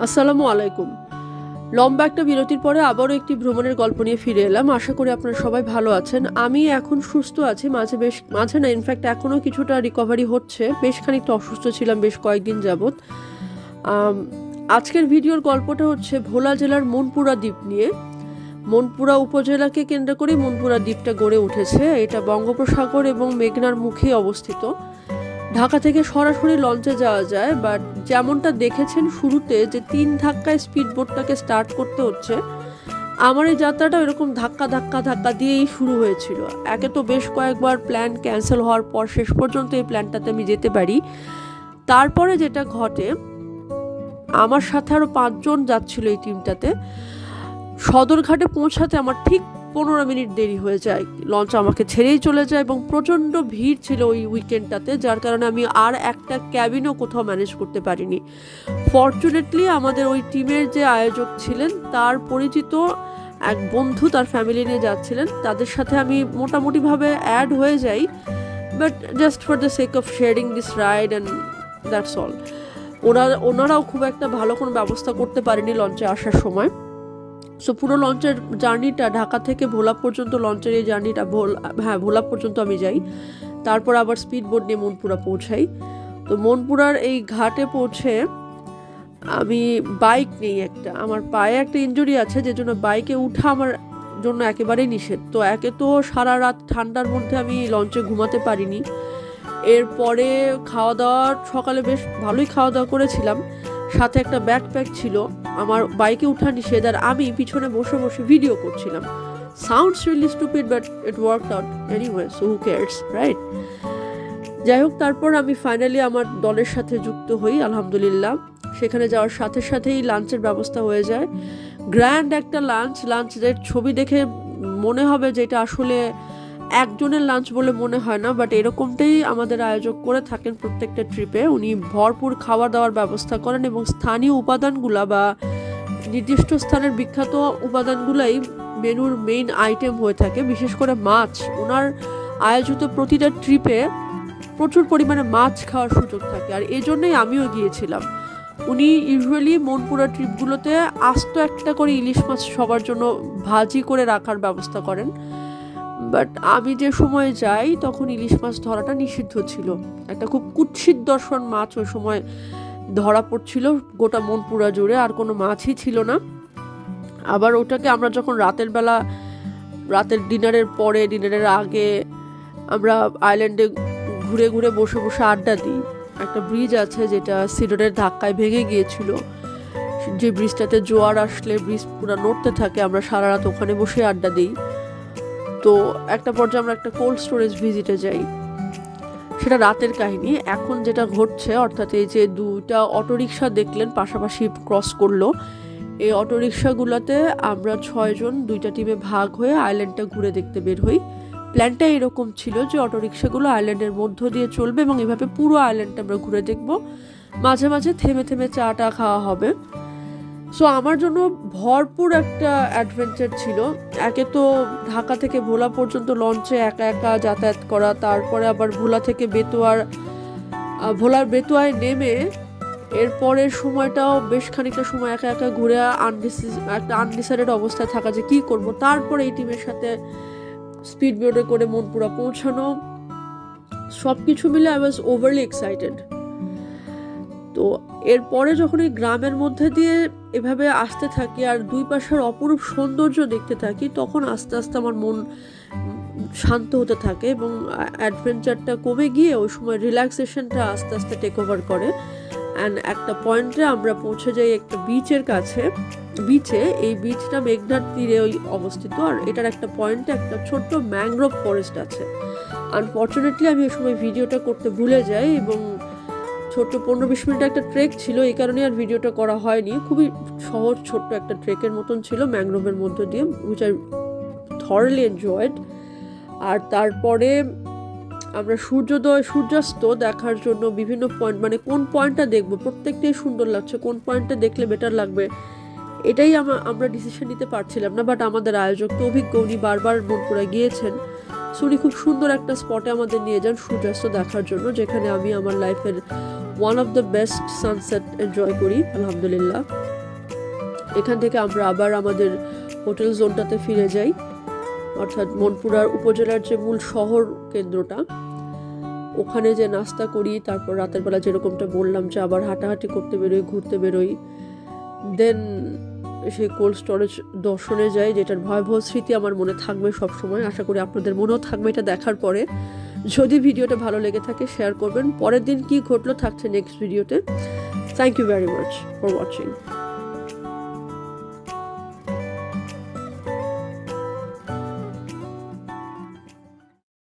আসসালামু আলাইকুম। লম্বা একটা বিরতির পরে আবারও একটি ভ্রমণের গল্প নিয়ে ফিরে এলাম। আশা করি আপনারা সবাই ভালো আছেন। আমি এখন সুস্থ আছি, মাঝে না ইনফ্যাক্ট এখনও কিছুটা রিকভারি হচ্ছে। বেশ খানিকটা অসুস্থ ছিলাম বেশ কয়েকদিন যাবৎ। আজকের ভিডিওর গল্পটা হচ্ছে ভোলা জেলার মনপুরা দ্বীপ নিয়ে। মনপুরা উপজেলাকে কেন্দ্র করে মনপুরা দ্বীপটা গড়ে উঠেছে। এটা বঙ্গোপসাগর এবং মেঘনার মুখে অবস্থিত। ঢাকা থেকে সরাসরি লঞ্চে যাওয়া যায়, বাট যেমনটা দেখেছেন শুরুতে যে 3 ধাক্কায় স্পিড বোটটাকে স্টার্ট করতে হচ্ছে, আমার এই যাত্রাটা এরকম ধাক্কা ধাক্কা ধাক্কা দিয়েই শুরু হয়েছিল। একে তো বেশ কয়েকবার প্ল্যান ক্যান্সেল হওয়ার পর শেষ পর্যন্ত এই প্ল্যানটাতে আমি যেতে পারি। তারপরে যেটা ঘটে, আমার সাথে আরও 5 জন যাচ্ছিল এই টিমটাতে। সদরঘাটে পৌঁছাতে আমার ঠিক 15 মিনিট দেরি হয়ে যায়। লঞ্চ আমাকে ছেড়েই চলে যায় এবং প্রচণ্ড ভিড় ছিল ওই উইকেন্ডটাতে, যার কারণে আমি আর একটা ক্যাবিনও কোথাও ম্যানেজ করতে পারিনি। ফরচুনেটলি আমাদের ওই টিমের যে আয়োজক ছিলেন তার পরিচিত এক বন্ধু তার ফ্যামিলি নিয়ে যাচ্ছিলেন, তাদের সাথে আমি মোটামুটিভাবে অ্যাড হয়ে যাই, but just for the sake of sharing this ride and that's all. ওনারাও খুব একটা ভালো কোনো ব্যবস্থা করতে পারেনি লঞ্চে আসার সময়। সো পুরো লঞ্চের জার্নিটা, ঢাকা থেকে ভোলা পর্যন্ত লঞ্চের এই জার্নিটা ভোলা পর্যন্ত আমি যাই, তারপর আবার স্পিড বোট নিয়ে মনপুরা পৌঁছাই। তো মনপুরার এই ঘাটে পৌঁছে আমি বাইক নেই, আমার পায়ে একটা ইনজুরি আছে, যে জন্য বাইকে উঠা আমার জন্য একেবারেই নিষেধ। তো একে তো সারা রাত ঠান্ডার মধ্যে আমি লঞ্চে ঘুমাতে পারিনি। এরপরে খাওয়া দাওয়া, সকালে বেশ ভালোই খাওয়া দাওয়া করেছিলাম, সাথে একটা ব্যাকপ্যাক ছিল। আমার বাইকে উঠা নিষেধ, আর আমি পিছনে বসে বসে ভিডিও করছিলাম। Sounds really stupid but it worked out anyway, so who cares, right? যাই হোক, তারপর আমি ফাইনালি আমার দলের সাথে যুক্ত হই আলহামদুলিল্লাহ। সেখানে যাওয়ার সাথে সাথেই লাঞ্চের ব্যবস্থা হয়ে যায়। গ্র্যান্ড একটা লাঞ্চের ছবি দেখে মনে হবে যে এটা আসলে একজনের লাঞ্চ বলে মনে হয় না, বাট এরকমটাই আমাদের আয়োজক করে থাকেন প্রত্যেকটা ট্রিপে। উনি ভরপুর খাওয়া দাওয়ার ব্যবস্থা করেন এবং স্থানীয় উপাদানগুলা বা নির্দিষ্ট স্থানের বিখ্যাত উপাদানগুলাই মেনুর মেইন আইটেম হয়ে থাকে। বিশেষ করে মাছ, ওনার আয়োজিত প্রতিটা ট্রিপে প্রচুর পরিমাণে মাছ খাওয়ার সুযোগ থাকে, আর এই জন্যই আমিও গিয়েছিলাম। উনি ইউজুয়ালি মনপুরা ট্রিপগুলোতে আস্ত একটা করে ইলিশ মাছ সবার জন্য ভাজি করে রাখার ব্যবস্থা করেন, বাট আমি যে সময় যাই তখন ইলিশ মাছ ধরাটা নিষিদ্ধ ছিল। একটা খুব কুৎসিত দর্শন মাছ ওই সময় ধরা পড়ছিল গোটা মনপুরা জুড়ে, আর কোনো মাছই ছিল না। আবার ওটাকে আমরা যখন রাতের ডিনারের আগে আমরা আইল্যান্ডে ঘুরে ঘুরে বসে বসে আড্ডা দিই। একটা ব্রিজ আছে যেটা সিডরের ধাক্কায় ভেঙে গিয়েছিল, যে ব্রিজটাতে জোয়ার আসলে ব্রিজ পুরো নড়তে থাকে, আমরা সারা রাত ওখানে বসে আড্ডা দিই। তো একটা পর্যায়ে আমরা একটা কোল্ড স্টোরেজ ভিজিটে যাই, সেটা রাতের কাহিনী। এখন যেটা ঘটছে, অর্থাৎ এই যে 2টা অটোরিকশা দেখলেন পাশাপাশি ক্রস করলো, এই অটোরিকশাগুলোতে আমরা 6 জন 2টা টিমে ভাগ হয়ে আইল্যান্ডটা ঘুরে দেখতে বের হই। প্ল্যানটা এরকম ছিল যে অটোরিকশাগুলো আইল্যান্ডের মধ্য দিয়ে চলবে এবং এভাবে পুরো আইল্যান্ডটা আমরা ঘুরে দেখব, মাঝে মাঝে থেমে থেমে চাটা খাওয়া হবে। সো আমার জন্য ভরপুর একটা অ্যাডভেঞ্চার ছিল। একে তো ঢাকা থেকে ভোলা পর্যন্ত লঞ্চে একা একা যাতায়াত করা, তারপরে আবার ভোলা থেকে ভোলার বেতুয়ায় নেমে এরপরের সময়টাও বেশ খানিকটা সময় একা একা ঘুরে একটা আনডিসাইডেড অবস্থায় থাকা যে কী করব। তারপরে এই টিমের সাথে স্পিড বোটে করে মনপুরা পৌঁছানো, সব কিছু মিলে আই ওয়াজ ওভারলি এক্সাইটেড। তো এরপরে যখন এই গ্রামের মধ্যে দিয়ে এভাবে আসতে থাকি আর দুই পাশের অপরূপ সৌন্দর্য দেখতে থাকি, তখন আস্তে আস্তে আমার মন শান্ত হতে থাকে এবং অ্যাডভেঞ্চারটা কমে গিয়ে ওই সময় রিল্যাক্সেশনটা আস্তে আস্তে টেক ওভার করে। অ্যান্ড একটা পয়েন্টে আমরা পৌঁছে যাই একটা বিচের কাছে। এই বিচটা মেঘনার তীরে অবস্থিত, আর এটার একটা পয়েন্টে একটা ছোট্ট ম্যানগ্রোভ ফরেস্ট আছে। আনফর্চুনেটলি আমি ওই সময় ভিডিওটা করতে ভুলে যাই এবং ছোট্ট 15-20 মিনিট একটা ট্রেক ছিল, এই কারণে আর ভিডিওটা করা হয়নি। খুবই সহজ ছোট্ট একটা ট্রেকের মতন ছিল ম্যানগ্রোভের মধ্য দিয়ে, হুইচ আই থরলি এনজয়েড। আর তারপরে আমরা সূর্যাস্ত দেখার জন্য বিভিন্ন পয়েন্ট, মানে কোন পয়েন্টটা দেখবো, প্রত্যেকটাই সুন্দর লাগছে, কোন পয়েন্টটা দেখলে বেটার লাগবে এটাই আমরা ডিসিশন নিতে পারছিলাম না, বাট আমাদের আয়োজক তো অভিজ্ঞ, উনি বারবার মনপুরা গিয়েছেন। সো উনি খুব সুন্দর একটা স্পটে আমাদের নিয়ে যান সূর্যাস্ত দেখার জন্য, যেখানে আমি আমার লাইফের one of the best sunset enjoy করি আলহামদুলিল্লাহ। এখান থেকে আমরা আবার আমাদের হোটেল জোনটাতে ফিরে যাই, অর্থাৎ মনপুরার উপজেলার যে মূল শহর কেন্দ্রটা, ওখানে যে নাস্তা করি, তারপর রাতের বেলা যেরকমটা বললাম যে আবার হাঁটাহাঁটি করতে বেরোই, ঘুরতে বেরোই, দেন সেই কোল্ড স্টোরেজ দর্শনে যাই, যেটার ভয়াবহ স্মৃতি আমার মনে থাকবে সবসময়। আশা করি আপনাদের মনেও থাকবে এটা দেখার পরে। যদি ভিডিওটা ভালো লেগে থাকে শেয়ার করবেন। পরের দিন কি ঘটলো থাকছে নেক্সট ভিডিওতে। Thank you very much for watching.